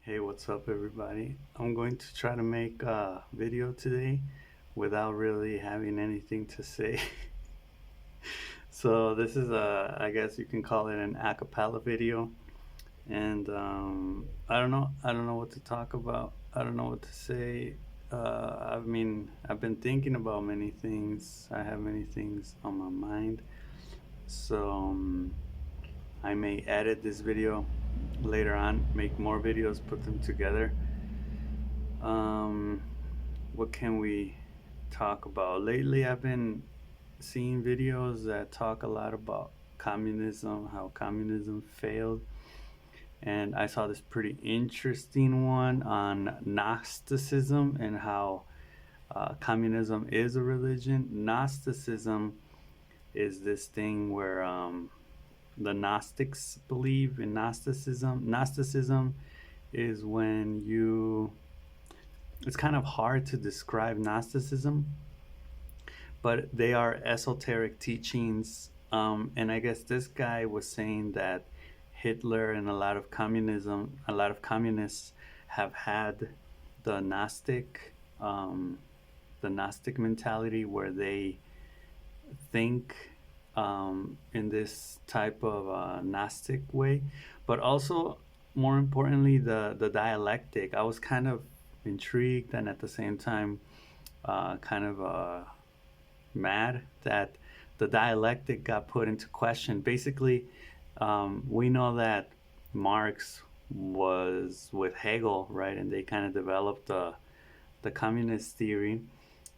Hey, what's up, everybody? I'm going to try to make a video today without really having anything to say. So this is I guess you can call it an a cappella video, and I don't know what to talk about. I don't know what to say. I've been thinking about many things. I have many things on my mind, so I may edit this video later on, make more videos, put them together. Um, what can we talk about? Lately, I've been seeing videos that talk a lot about communism, how communism failed. And I saw this pretty interesting one on Gnosticism and how communism is a religion. Gnosticism is this thing where the Gnostics believe in Gnosticism. Gnosticism is when it's kind of hard to describe Gnosticism, but they are esoteric teachings. And I guess this guy was saying that Hitler and a lot of communists have had the um, Gnostic mentality where they think in this type of Gnostic way, but also more importantly the dialectic. I was kind of intrigued and at the same time kind of mad that the dialectic got put into question. Basically, we know that Marx was with Hegel, right, and they kind of developed the communist theory.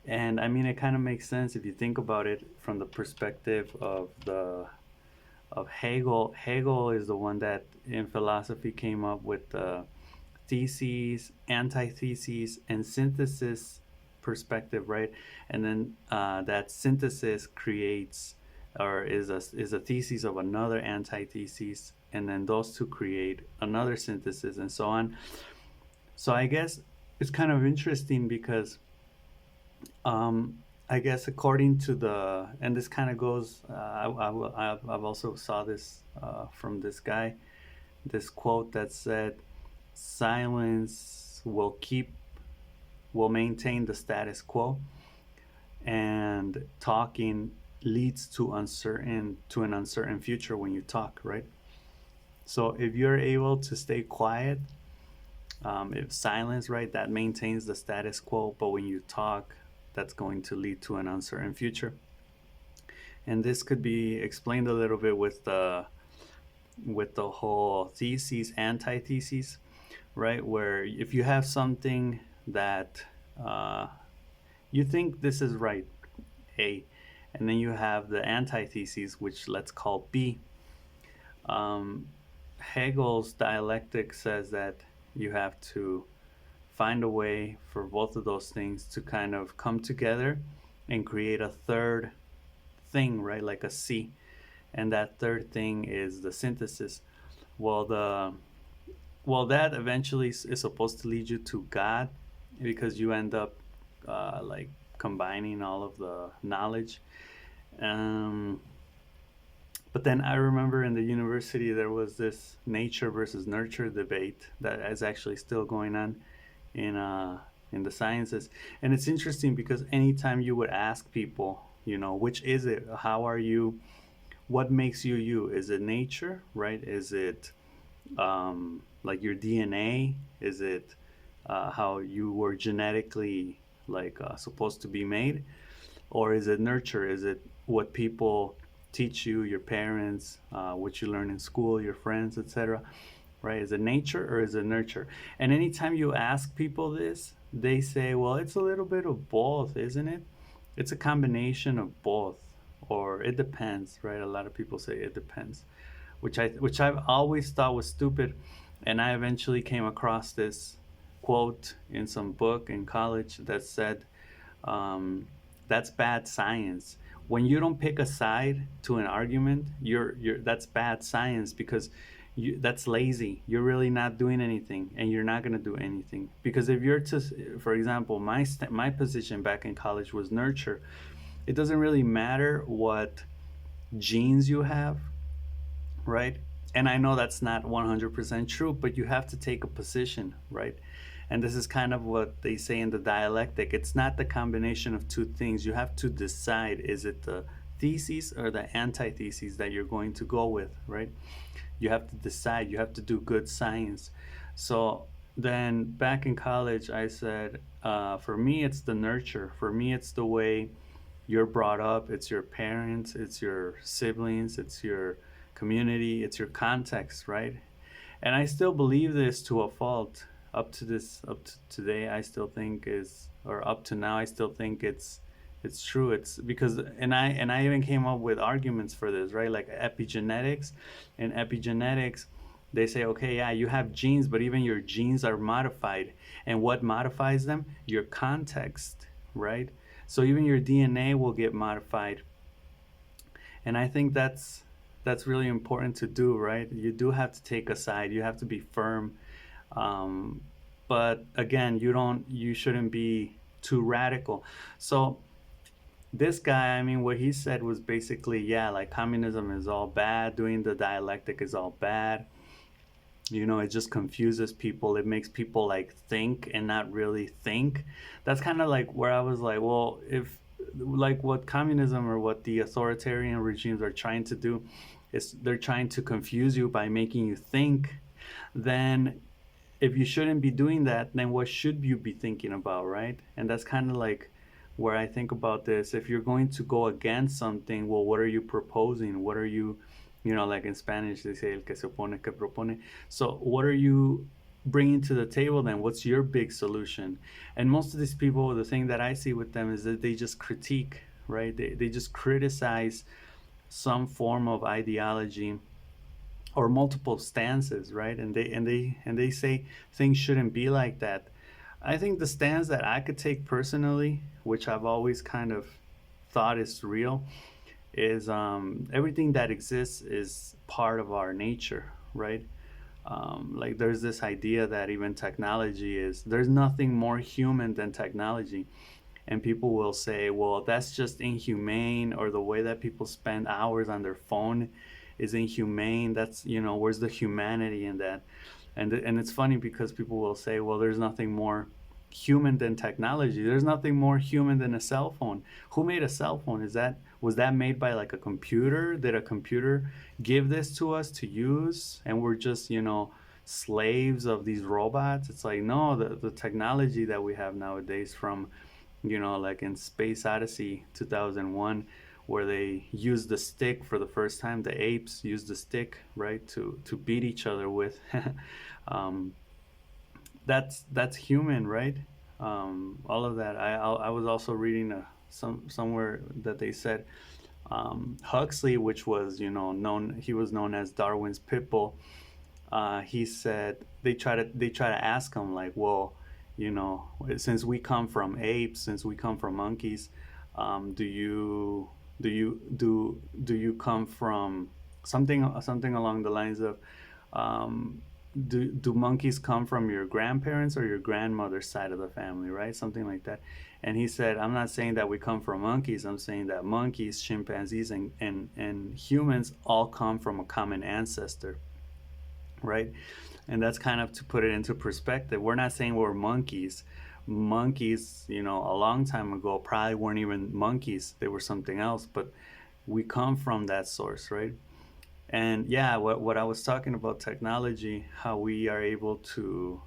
And I mean, it kind of makes sense if you think about it from the perspective of Hegel. Hegel is the one that in philosophy came up with the theses, antitheses, and synthesis perspective, right? And then that synthesis creates or is a thesis of another antithesis, and then those two create another synthesis, and so on. So I guess it's kind of interesting because I guess according to and this kind of goes, I've also saw this from this guy, this quote that said, "Silence will maintain the status quo, and talking leads to an uncertain future when you talk, right? So if you're able to stay quiet, if silence, right, that maintains the status quo, but when you talk, that's going to lead to an uncertain future." And this could be explained a little bit with the whole theses, antitheses, right? Where if you have something that uh, you think this is right, A, and then you have the antitheses, which let's call B. Um, Hegel's dialectic says that you have to find a way for both of those things to kind of come together and create a third thing, right? Like a C. And that third thing is the synthesis. Well, that eventually is supposed to lead you to God, because you end up like combining all of the knowledge. Um, but then I remember in the university there was this nature versus nurture debate that is actually still going on in the sciences, and it's interesting because anytime you would ask people, which is it? How are you? What makes you you? Is it nature, right? Is it like your DNA? Is it how you were genetically like supposed to be made, or is it nurture? Is it what people teach you, your parents, what you learn in school, your friends, etc.? Right? Is it nature or is it nurture? And anytime you ask people this, they say, well, it's a little bit of both, isn't it? It's a combination of both, or it depends, right? A lot of people say it depends, which I've always thought was stupid, and I eventually came across this quote in some book in college that said, "That's bad science. When you don't pick a side to an argument, you're that's bad science because that's lazy. You're really not doing anything, and you're not gonna do anything. Because if you're to, for example, my position back in college was nurture. It doesn't really matter what genes you have, right? And I know that's not 100% true, but you have to take a position, right? And this is kind of what they say in the dialectic. It's not the combination of two things. You have to decide, is it the thesis or the antithesis that you're going to go with, right? You have to decide. You have to do good science. So then back in college, I said, for me, it's the nurture. For me, it's the way you're brought up. It's your parents, it's your siblings, it's your community, it's your context, right? And I still believe this to a fault. Up to today, I still think is, or up to now, I still think it's true. It's because, and I even came up with arguments for this, right? Like epigenetics. And epigenetics, they say, okay, yeah, you have genes, but even your genes are modified. And what modifies them? Your context, right? So even your DNA will get modified. And I think that's really important to do, right? You do have to take a side. You have to be firm. Um, but again, you shouldn't be too radical. So this guy, I mean, what he said was basically, yeah, like communism is all bad, doing the dialectic is all bad. It just confuses people. It makes people like think and not really think. That's kind of like where I was like, well, if like what communism or what the authoritarian regimes are trying to do is they're trying to confuse you by making you think, then if you shouldn't be doing that, then what should you be thinking about, right? And that's kind of like where I think about this. If you're going to go against something, well, what are you proposing? What are you, like in Spanish, they say el que se opone que propone. So what are you bringing to the table then? What's your big solution? And most of these people, the thing that I see with them is that they just critique, right? They just criticize some form of ideology or multiple stances, right? And they say things shouldn't be like that. I think the stance that I could take personally, which I've always kind of thought is real, is everything that exists is part of our nature, right? Like there's this idea that even technology there's nothing more human than technology. And people will say, well, that's just inhumane, or the way that people spend hours on their phone is inhumane. That's, where's the humanity in that? And it's funny because people will say, well, there's nothing more human than technology. There's nothing more human than a cell phone. Who made a cell phone? Was that made by like a computer? Did a computer give this to us to use, and we're just, slaves of these robots? It's like, no, the technology that we have nowadays, from like in Space Odyssey 2001, where they used the stick for the first time. The apes used the stick, right, to beat each other with. um, that's human, right? All of that. I was also reading somewhere that they said Huxley, which was he was known as Darwin's pit bull. He said they try to ask him, like, well, since we come from apes, since we come from monkeys, do you come from something along the lines of, do monkeys come from your grandparents or your grandmother's side of the family, right? Something like that. And he said, I'm not saying that we come from monkeys. I'm saying that monkeys, chimpanzees, and humans all come from a common ancestor, right? And that's kind of to put it into perspective. We're not saying we're monkeys. Monkeys, a long time ago, probably weren't even monkeys. They were something else, but we come from that source, right? And yeah, what I was talking about technology, how we are able to,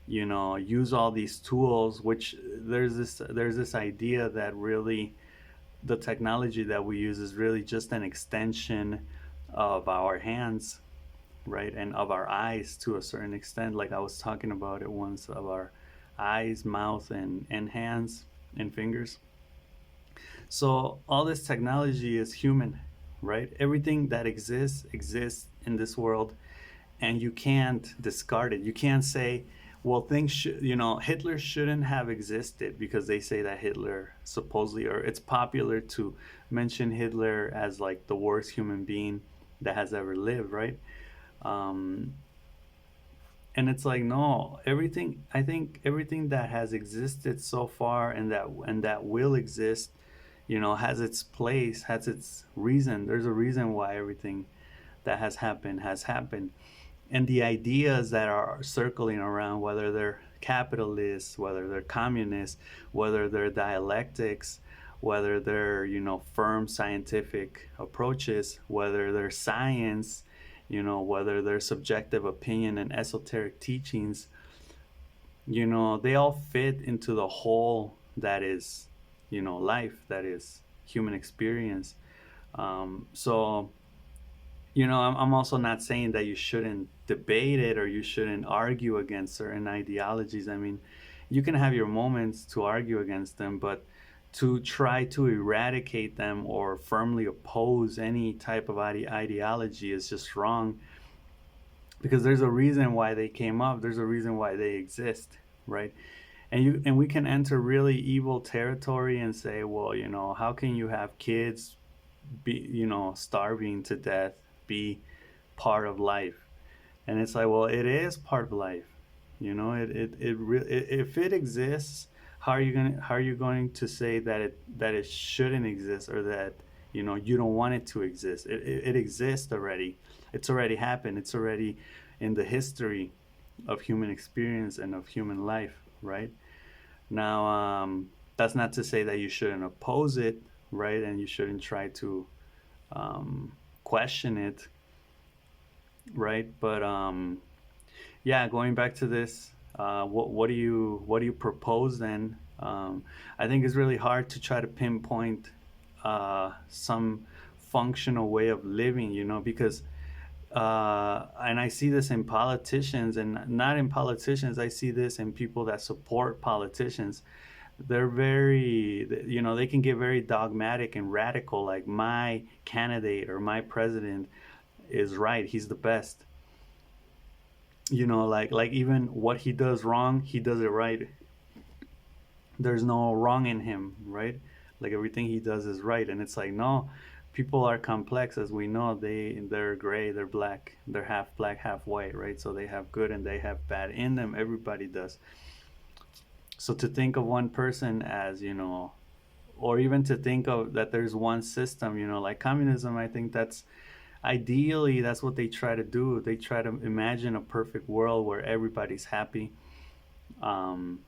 use all these tools, which there's this idea that really the technology that we use is really just an extension of our hands, right? And of our eyes to a certain extent. Like I was talking about it once, of our eyes, mouth, and hands and fingers. So all this technology is human, right? Everything that exists in this world, and you can't discard it. You can't say, well, things should, Hitler shouldn't have existed, because they say that Hitler supposedly, or it's popular to mention Hitler as like the worst human being that has ever lived, right? Um, and it's like, no, everything, I think everything that has existed so far, and that will exist, has its place, has its reason. There's a reason why everything that has happened. And the ideas that are circling around, whether they're capitalists, whether they're communists, whether they're dialectics, whether they're, firm scientific approaches, whether they're science, whether they're subjective opinion and esoteric teachings, they all fit into the whole that is, life, that is human experience. So, I'm also not saying that you shouldn't debate it or you shouldn't argue against certain ideologies. I mean, you can have your moments to argue against them, but to try to eradicate them or firmly oppose any type of ideology is just wrong, because there's a reason why they came up. There's a reason why they exist, right? And we can enter really evil territory and say, well, how can you have kids be, starving to death, be part of life? And it's like, well, it is part of life. If it exists, how are you going to say that it shouldn't exist, or that you don't want it to exist? It exists already. It's already happened. It's already in the history of human experience and of human life, right? Now, that's not to say that you shouldn't oppose it, right? And you shouldn't try to question it, right? But yeah, going back to this, what do you propose then? I think it's really hard to try to pinpoint some functional way of living, because and I see this in politicians, and not in politicians. I see this in people that support politicians. They're very, they can get very dogmatic and radical, like my candidate or my president is right, he's the best. Like even what he does wrong, he does it right. There's no wrong in him, right? Like everything he does is right. And it's like, no, people are complex, as we know. They're gray, they're black, they're half black, half white, right? So they have good and they have bad in them. Everybody does. So to think of one person as, or even to think of that there's one system, like communism, I think that's ideally that's what they try to do. They try to imagine a perfect world where everybody's happy,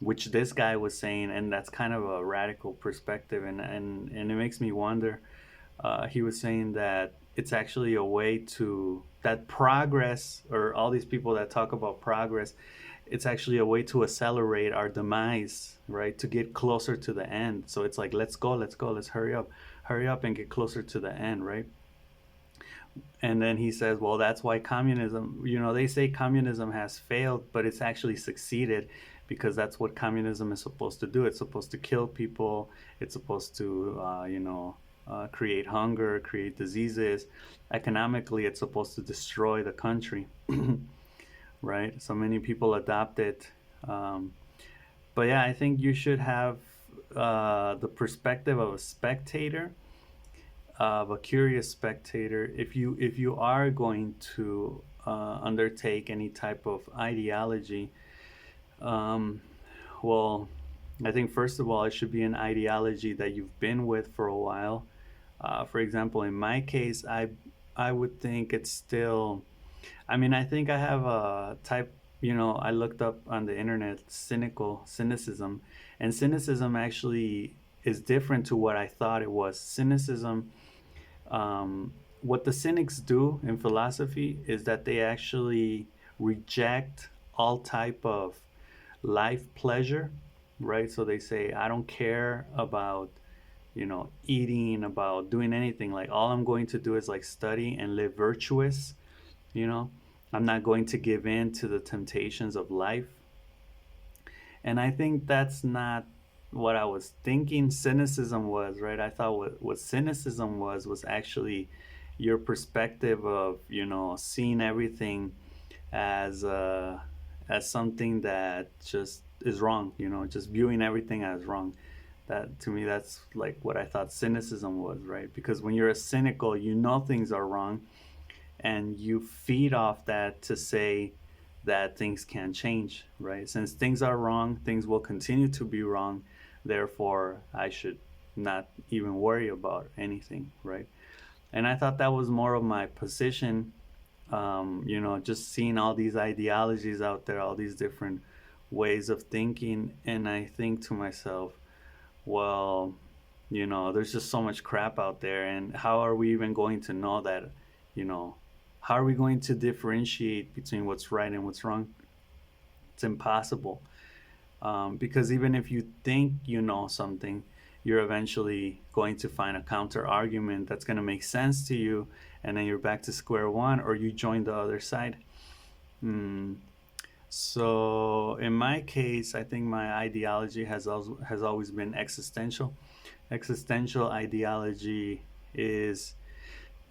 which this guy was saying, and that's kind of a radical perspective, and it makes me wonder. He was saying that it's actually a way to that progress, or all these people that talk about progress, it's actually a way to accelerate our demise, right? To get closer to the end. So it's like, let's go, let's hurry up and get closer to the end, right? And then he says, well, that's why communism, they say communism has failed, but it's actually succeeded, because that's what communism is supposed to do. It's supposed to kill people. It's supposed to, create hunger, create diseases. Economically, it's supposed to destroy the country, right? So many people adopt it. But yeah, I think you should have the perspective of a spectator, of a curious spectator, if you are going to undertake any type of ideology. um, well, I think first of all it should be an ideology that you've been with for a while. For example, in my case, I would think it's still, I mean, I think I have a type, I looked up on the internet cynicism, and cynicism actually is different to what I thought it was. Cynicism, what the cynics do in philosophy is that they actually reject all type of life pleasure, right? So they say, I don't care about, eating, about doing anything. Like, all I'm going to do is like study and live virtuous, you know? I'm not going to give in to the temptations of life. And I think that's not what I was thinking cynicism was, right? I thought what cynicism was actually your perspective of, seeing everything as as something that just is wrong, just viewing everything as wrong. That, to me, that's like what I thought cynicism was, right? Because when you're a cynical, things are wrong, and you feed off that to say that things can change, right? Since things are wrong, things will continue to be wrong. Therefore, I should not even worry about anything, right? And I thought that was more of my position just seeing all these ideologies out there, all these different ways of thinking. And I think to myself, well, there's just so much crap out there. And how are we even going to know that, you know, how are we going to differentiate between what's right and what's wrong? It's impossible. Because even if you think you know something, you're eventually going to find a counter argument that's going to make sense to you, and then you're back to square one, or you join the other side. Mm. So in my case, I think my ideology has always been existential. Existential ideology is,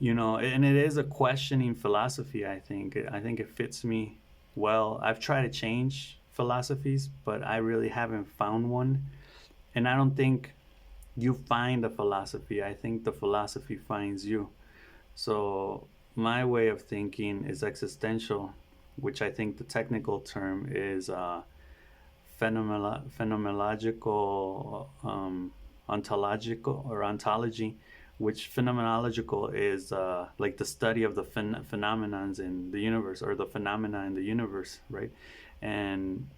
and it is a questioning philosophy. I think it fits me well. I've tried to change philosophies, but I really haven't found one. And I don't think you find a philosophy. I think the philosophy finds you. So my way of thinking is existential, which I think the technical term is phenomenological, ontological, or ontology, which phenomenological is like the study of the phenomenons in the universe, or the phenomena in the universe, right? And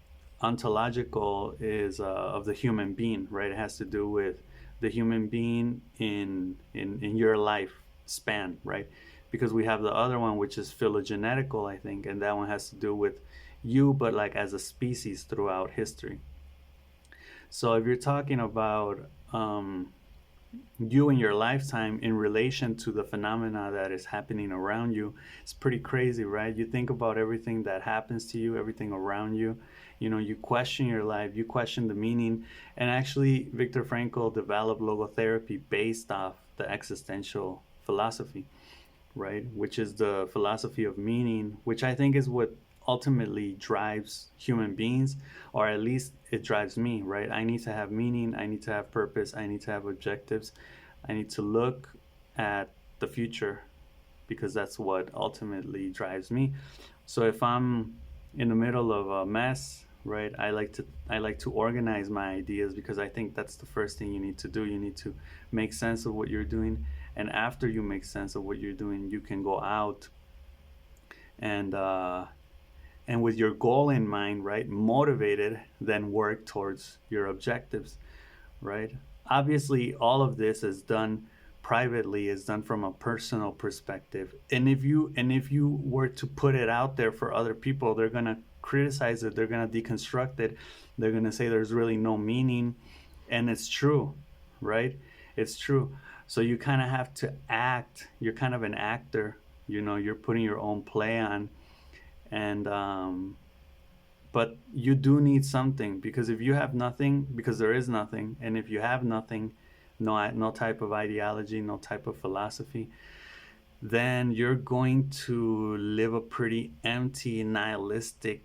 ontological is of the human being, right? It has to do with the human being in your life span, right? Because we have the other one, which is phylogenetical, I think, and that one has to do with you, but like as a species throughout history. So if you're talking about you in your lifetime in relation to the phenomena that is happening around you, it's pretty crazy, right? You think about everything that happens to you, everything around you. You question your life, you question the meaning. And actually, Viktor Frankl developed logotherapy based off the existential philosophy, right? Which is the philosophy of meaning, which I think is what ultimately drives human beings, or at least it drives me, right? I need to have meaning, I need to have purpose, I need to have objectives, I need to look at the future, because that's what ultimately drives me. So if I'm in the middle of a mess, right, I like to organize my ideas, because I think that's the first thing you need to do. You need to make sense of what you're doing, and after you make sense of what you're doing, you can go out and with your goal in mind, right, motivated, then work towards your objectives, right? Obviously, all of this is done privately, is done from a personal perspective. And if you were to put it out there for other people, they're going to criticize it, they're going to deconstruct it, they're going to say there's really no meaning. And it's true, right? It's true. So you kind of have to act, you're kind of an actor, you're putting your own play on. And but you do need something, because if you have nothing, because there is nothing, and if you have nothing, no type of ideology, no type of philosophy, then you're going to live a pretty empty, nihilistic,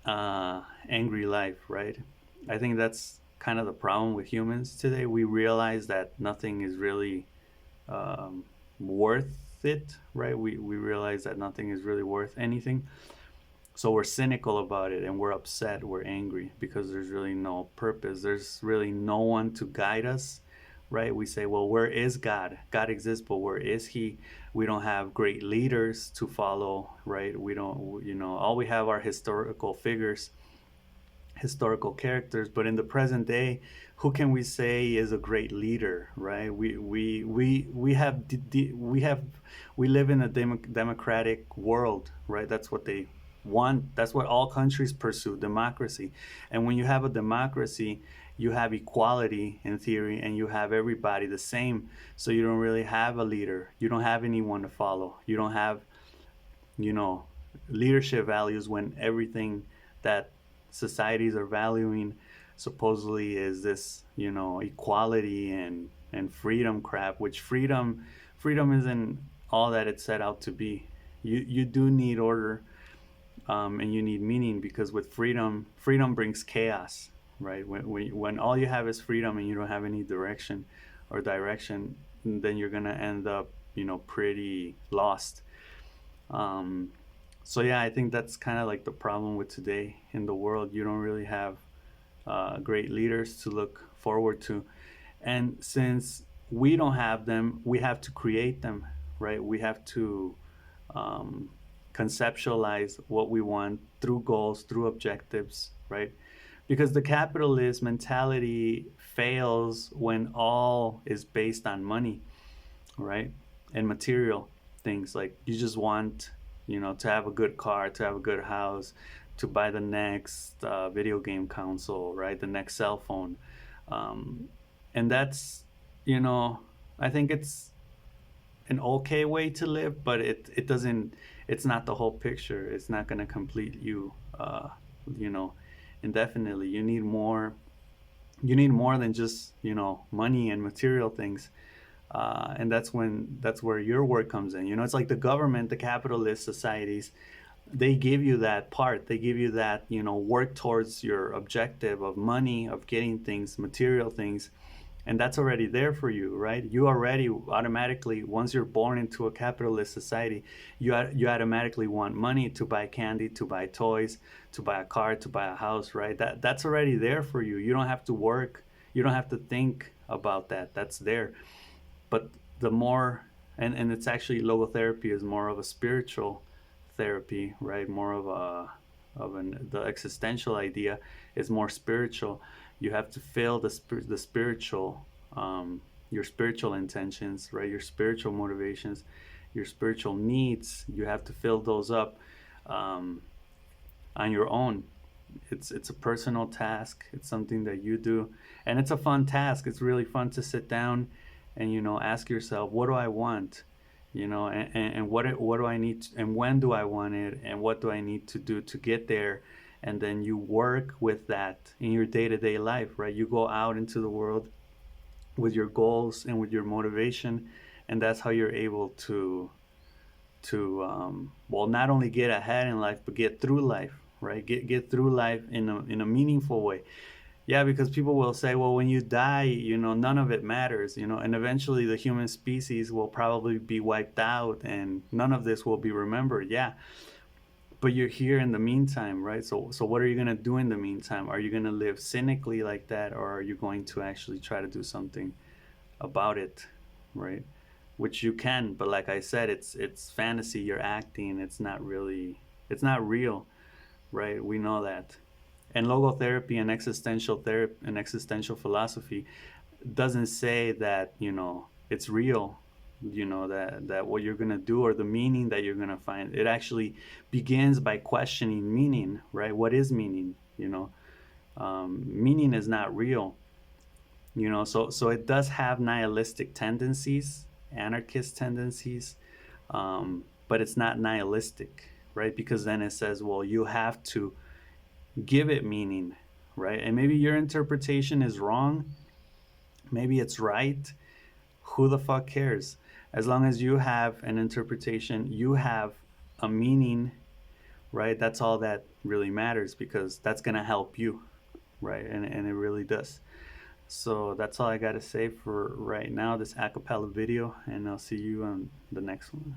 angry life, right? I think that's kind of the problem with humans today. We realize that nothing is really um, worth it, right? We realize that nothing is really worth anything. So we're cynical about it, and we're upset, we're angry, because there's really no purpose. There's really no one to guide us, right? We say, well, where is God? God exists, but where is He? We don't have great leaders to follow, right? We don't, all we have are historical figures, historical characters. But in the present day, who can we say is a great leader, right? We live in a democratic world, right? That's what they want. That's what all countries pursue, democracy. And when you have a democracy, you have equality in theory, and you have everybody the same. So you don't really have a leader, you don't have anyone to follow, you don't have, you know leadership values, when everything that societies are valuing supposedly is this, equality and freedom crap. Which freedom isn't all that it's set out to be. You do need order, and you need meaning, because with freedom brings chaos, right? When all you have is freedom, and you don't have any direction, then you're gonna end up, pretty lost. um, so yeah, I think that's kind of like the problem with today in the world. You don't really have great leaders to look forward to, and since we don't have them, we have to create them, right? We have to um, conceptualize what we want through goals, through objectives, right? Because the capitalist mentality fails when all is based on money, right? And material things. Like you just want, to have a good car, to have a good house, to buy the next video game console, right? The next cell phone. Um, and that's, you know, I think it's an okay way to live, but it doesn't, it's not the whole picture. It's not going to complete you, you know, indefinitely. You need more than just, money and material things. And that's where your work comes in. It's like the government, the capitalist societies, they give you that part. They give you that, work towards your objective of money, of getting things, material things, and that's already there for you, right? You already automatically, once you're born into a capitalist society, you automatically want money to buy candy, to buy toys, to buy a car, to buy a house, right? That's already there for you. You don't have to work. You don't have to think about that. That's there. But the more, and it's actually, logotherapy is more of a spiritual therapy, right? More of the existential idea is more spiritual. You have to fill the spiritual, your spiritual intentions, right? Your spiritual motivations, your spiritual needs. You have to fill those up, um, on your own. It's a personal task. It's something that you do, and it's a fun task. It's really fun to sit down and, ask yourself, what do I want? And what do I need to, and when do I want it, and what do I need to do to get there? And then you work with that in your day-to-day life, right? You go out into the world with your goals and with your motivation, and that's how you're able to well, not only get ahead in life, but get through life, right? Get through life in a meaningful way. Yeah, because people will say, well, when you die, none of it matters, and eventually the human species will probably be wiped out and none of this will be remembered. Yeah, but you're here in the meantime, right? So what are you going to do in the meantime? Are you going to live cynically like that, or are you going to actually try to do something about it, right? Which you can, but like I said, it's fantasy. You're acting. It's not real, right? We know that. And logotherapy and existential therapy and existential philosophy doesn't say that, it's real, that what you're going to do or the meaning that you're going to find. It actually begins by questioning meaning, right? What is meaning? Meaning is not real, so it does have nihilistic tendencies, anarchist tendencies, but it's not nihilistic, right? Because then it says, well, you have to give it meaning, right? And maybe your interpretation is wrong, maybe it's right. Who the fuck cares? As long as you have an interpretation, you have a meaning, right? That's all that really matters, because that's going to help you, right? And it really does. So that's all I got to say for right now, this acapella video, and I'll see you on the next one.